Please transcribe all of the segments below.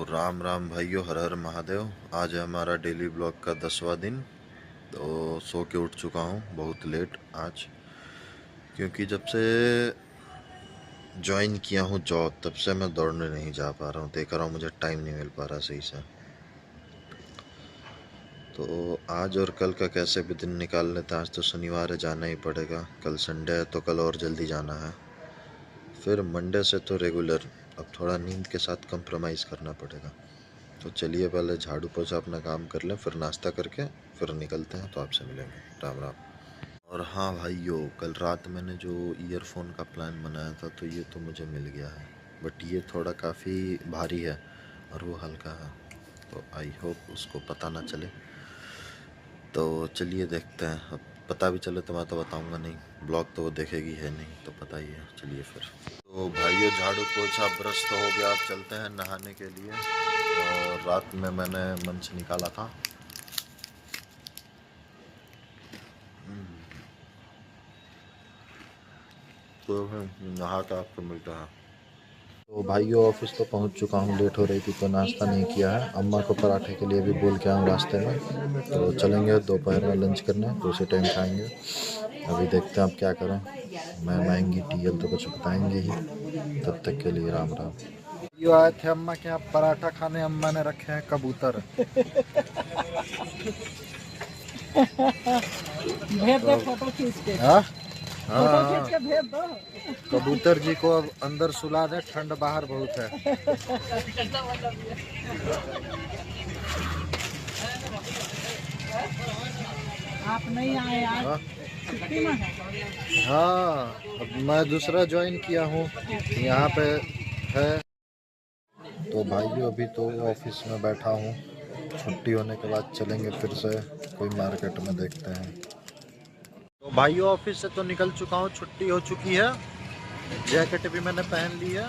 राम राम भाइयों, हर हर महादेव। आज है हमारा डेली ब्लॉग का 10वां दिन। तो सो के उठ चुका हूँ बहुत लेट आज, क्योंकि जब से ज्वाइन किया हूँ जॉब तब से मैं दौड़ने नहीं जा पा रहा हूँ। देख रहा हूँ मुझे टाइम नहीं मिल पा रहा सही से। तो आज और कल का कैसे भी दिन निकाल लेते हैं। आज तो शनिवार है, जाना ही पड़ेगा। कल संडे है तो कल और जल्दी जाना है। फिर मंडे से तो रेगुलर। अब थोड़ा नींद के साथ कंप्रोमाइज़ करना पड़ेगा। तो चलिए पहले झाड़ू पोछा अपना काम कर लें, फिर नाश्ता करके फिर निकलते हैं। तो आपसे मिलेंगे। राम राम। और हाँ भाइयों, कल रात मैंने जो ईयरफोन का प्लान बनाया था तो ये तो मुझे मिल गया है, बट ये थोड़ा काफ़ी भारी है और वो हल्का है। तो आई होप उसको पता ना चले। तो चलिए देखते हैं। अब पता भी चले तो मैं तो बताऊंगा नहीं, ब्लॉग तो वो देखेगी है नहीं, तो पता ही है। चलिए फिर। तो भाइयों, झाड़ू पोछा ब्रश तो हो गया। अब चलते हैं नहाने के लिए। और रात में मैंने मंच निकाला था। तो नहा के आपको मिलता है। तो भाइयों, ऑफिस तो पहुंच चुका हूं। लेट हो रही थी तो नाश्ता नहीं किया है। अम्मा को पराठे के लिए भी बोल के आऊँ रास्ते में। तो चलेंगे दोपहर में लंच करने, तो उसी टाइम खाएंगे। अभी देखते हैं अब क्या करें। मैम आएंगी टीएल तो कुछ बताएंगे ही। तब तक के लिए राम राम। यो आए थे अम्मा के यहाँ पराठा खाने। अम्मा ने रखे हैं कबूतर। भेज दे फोटो खींच के। हाँ फोटो खींच हाँ, के भेज दो। कबूतर जी को अब अंदर सुला दे, ठंड बाहर बहुत है। आप नहीं आए आज, हाँ छुट्टी में है। हाँ, अब मैं दूसरा ज्वाइन किया हूँ यहाँ पे है। तो भाइयों, अभी तो ऑफिस में बैठा हूँ। छुट्टी होने के बाद चलेंगे फिर से कोई मार्केट में, देखते हैं। तो भाइयों, ऑफिस से तो निकल चुका हूँ, छुट्टी हो चुकी है। जैकेट भी मैंने पहन ली है।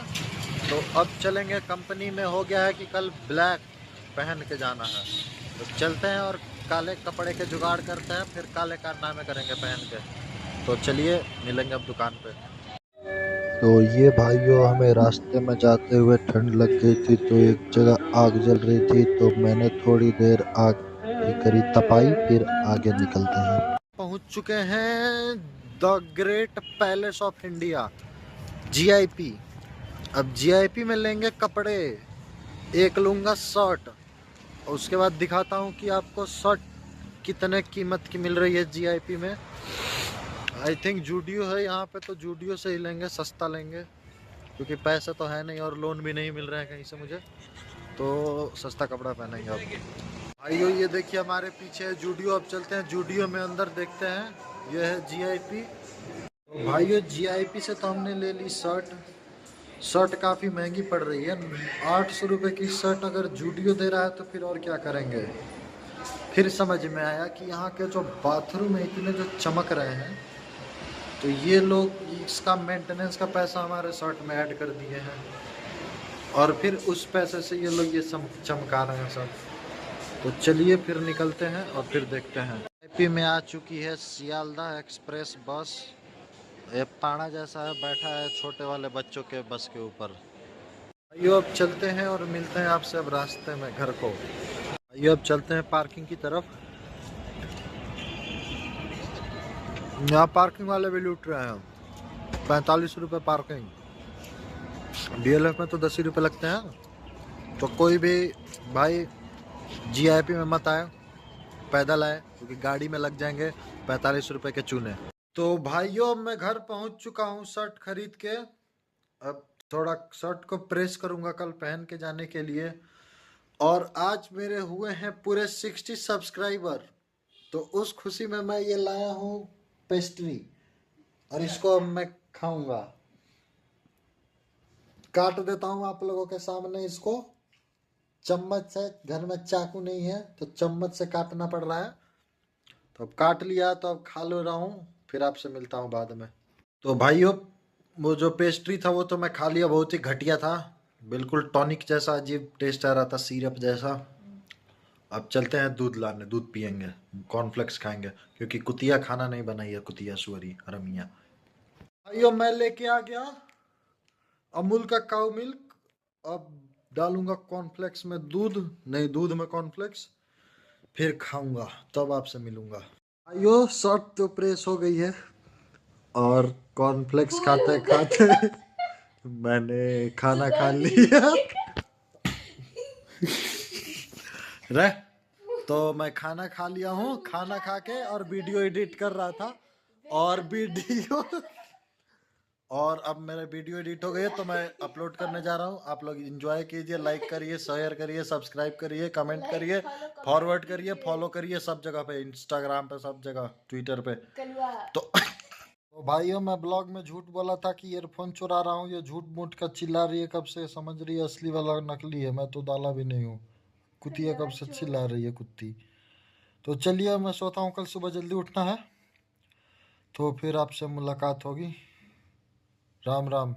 तो अब चलेंगे। कंपनी में हो गया है कि कल ब्लैक पहन के जाना है। तो चलते हैं और काले कपड़े के जुगाड़ करते हैं, फिर काले कारनामे करेंगे पहन के। तो चलिए मिलेंगे अब दुकान पे। तो ये भाइयों, हमें रास्ते में जाते हुए ठंड लग गई थी, तो एक जगह आग जल रही थी, तो मैंने थोड़ी देर आग की करी तपाई, फिर आगे निकलते हैं। पहुंच चुके हैं the great palace of India, GIP. अब जीआईपी में लेंगे कपड़े। एक लूंगा शर्ट, और उसके बाद दिखाता हूँ कि आपको शर्ट कितने कीमत की मिल रही है जीआईपी में। आई थिंक जूडियो है यहाँ पे, तो जूडियो से ही लेंगे, सस्ता लेंगे, क्योंकि पैसे तो है नहीं और लोन भी नहीं मिल रहे हैं कहीं से मुझे। तो सस्ता कपड़ा पहनेंगे अब। भाइयों, ये देखिए हमारे पीछे है जूडियो। अब चलते हैं जूडियो में, अंदर देखते हैं। ये है जीआईपी। तो भाइयों, जीआईपी से तो हमने ले ली शर्ट। शर्ट काफ़ी महंगी पड़ रही है। 800 रुपये की शर्ट अगर जूडियो दे रहा है तो फिर और क्या करेंगे। फिर समझ में आया कि यहाँ के जो बाथरूम है इतने जो चमक रहे हैं, तो ये लोग इसका मेंटेनेंस का पैसा हमारे शर्ट में ऐड कर दिए हैं, और फिर उस पैसे से ये लोग ये सब चमका रहे हैं सब। तो चलिए फिर निकलते हैं और फिर देखते हैं। एपी में आ चुकी है सियालदह एक्सप्रेस बस। ये पाना जैसा है, बैठा है छोटे वाले बच्चों के बस के ऊपर। आइयो अब चलते हैं और मिलते हैं आपसे अब रास्ते में घर को। आइयो अब चलते हैं पार्किंग की तरफ। यहाँ पार्किंग वाले भी लूट रहे हैं। 45 रुपये पार्किंग। डीएलएफ में तो 10 ही रुपये लगते हैं। तो कोई भी भाई जीआईपी में मत आए, पैदल आए, क्योंकि गाड़ी में लग जाएंगे 45 रुपये के चूने। तो भाइयों, मैं घर पहुंच चुका हूं शर्ट खरीद के। अब थोड़ा शर्ट को प्रेस करूंगा कल पहन के जाने के लिए। और आज मेरे हुए हैं पूरे 60 सब्सक्राइबर। तो उस खुशी में मैं ये लाया हूँ पेस्ट्री, और इसको अब मैं खाऊंगा। काट देता हूँ आप लोगों के सामने इसको चम्मच से। घर में चाकू नहीं है तो चम्मच से काटना पड़ रहा है। तो अब काट लिया, तो अब खा ले रहा हूँ, फिर आपसे मिलता हूँ बाद में। तो भाइयों, वो जो पेस्ट्री था वो तो मैं खा लिया। बहुत ही घटिया था, बिल्कुल टॉनिक जैसा अजीब टेस्ट आ रहा था, सिरप जैसा। अब चलते हैं दूध लाने, दूध पियेंगे, कॉर्नफ्लेक्स खाएंगे, क्योंकि कुतिया खाना नहीं बनाई है, कुतिया सुअरी हरमिया। भाइयों, मैं लेके आ गया अमूल का काऊ मिल्क। अब डालूंगा कॉर्नफ्लेक्स में दूध, नहीं दूध में कॉर्नफ्लेक्स, फिर खाऊंगा, तब आपसे मिलूंगा। आइयो शर्ट तो प्रेस हो गई है और कॉर्नफ्लेक्स खाते खाते मैंने खाना खा लिया। रे तो मैं खाना खा लिया हूँ, खाना खा के और वीडियो एडिट कर रहा था और अब मेरा वीडियो एडिट हो गई है तो मैं अपलोड करने जा रहा हूँ। आप लोग एंजॉय कीजिए, लाइक करिए, शेयर करिए, सब्सक्राइब करिए, कमेंट करिए, फॉरवर्ड करिए, फॉलो करिए, सब जगह पे, इंस्टाग्राम पे, सब जगह, ट्विटर पे। तो भाइयों मैं ब्लॉग में झूठ बोला था कि ईयरफोन चुरा रहा हूँ, ये झूठ मूठ का चिल्ला रही है कब से, समझ रही है असली वाला नकली है, मैं तो डाला भी नहीं हूँ। कुतिया कब से चिल्ला रही है कुत्ती। तो चलिए मैं सोता हूँ, कल सुबह जल्दी उठना है, तो फिर आपसे मुलाकात होगी। राम राम।